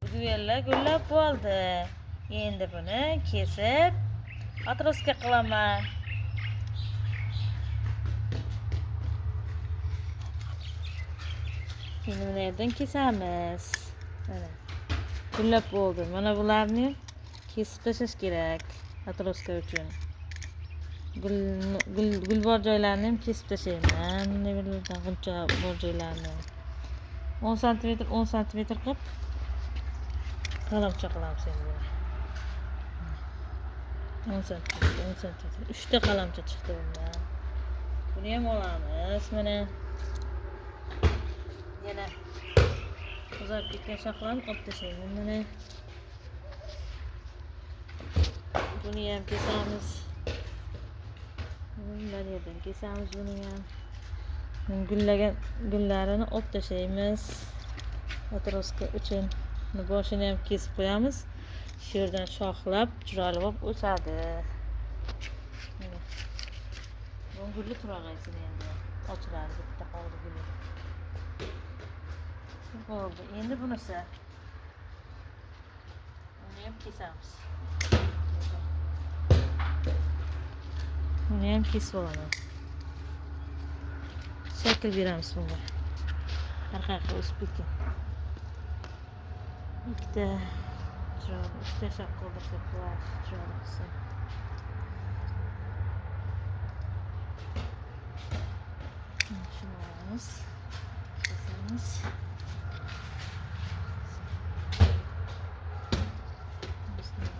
Güvella gullab bo'ldi. Endi buni kesib atrosga qilaman. Endi buni yerdan kesamiz. Mana. Gullab bo'ldi. Mana bularni kesib tashlash kerak atroska uchun. Gul bor joylarini ham kesib tashlayman. Bunday bir g'uncha bor joylarni 10 sm 10 sm qilib qalamcha qilamiz endi. 10 sm 10 sm 3 ta qalamcha chiqdi bundan. Buni ham olamiz. Mana yana uzab ketgan shoxlarni olib tashlayman. Mana buni ham kesamiz. Bundan yerdan kesamiz buni ham. Gullagan gullarini olib tashlaymiz. Atroska uchun boshini ham kesib qo'yamiz. Shu yerdan shoxlab, chiroyli bo'lib o'sadi. Bu gulli turag'aysin endi. Ochiladi bitta qoldi guli. Bo'ldi. Endi bunisi. Buni ham kesamiz. Buni ham kesib olaman. Shakl beramiz bunga. Orqaga o'sib ketgan. Ikkita shox qoldirsak bo'ladi. Chiroyli qilsa. Shuni olamiz. Kesamiz.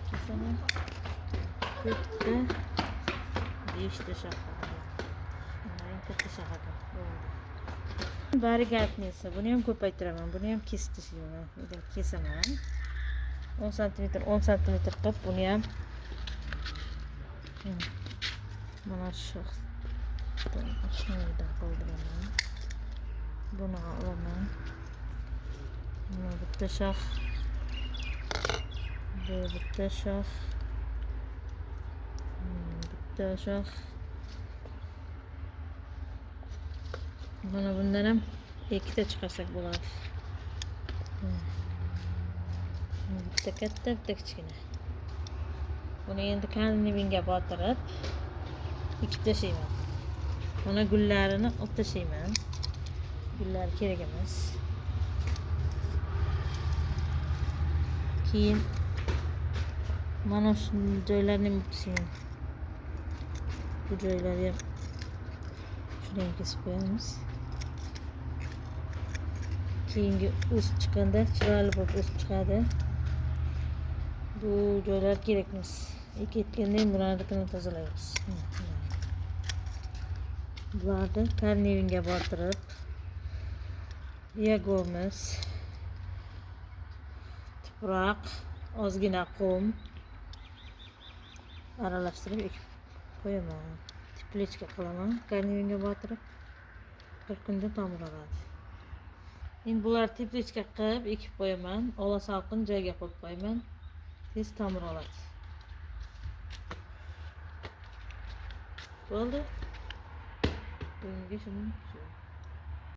Kesaman. Bitta 5 ta shox qoldi. Mana katta shox ekan. Bo'ldi. Bariga aytmaysa, buni ham ko'paytiraman. Buni ham kesib tashlayman. Endi kesaman. 10 sm 10 sm qilib buni ham mana shu shunday qoldiraman. Buni olaman. Mana bitta shox. Bu bitta shox. Bitta shox. Mana bundan ham ikkita chiqarsak bo'ladi. Bitta katta, bitta kichkina. Buni endi karnivinga botirib ikib tashlayman. Mana gullarini olib tashlayman. Gullar kerak emas. Keyin mana shu joylarni ham tashlayman. Bu joylarni ham shuni ham kesib qo'yamiz. Keyingi o'sib chiqqanda chiroyli bo'lib o'sib chiqadi. Bu joylar kerak emas. Ekayotganda bularni tozalaymiz. Bularni karnivinga botirib yagomiz, tuproq, ozgina qum aralashtirib ekib qo'yaman. Teplechka qilaman, karnivinga botirib 40 kunda tomir oladi. Endi bular teplechka qilib ekib qo'yaman. Ola salqin joyga qo'yib qo'yaman. Tez tomir oladi. Bo'ldi. Bunga shuni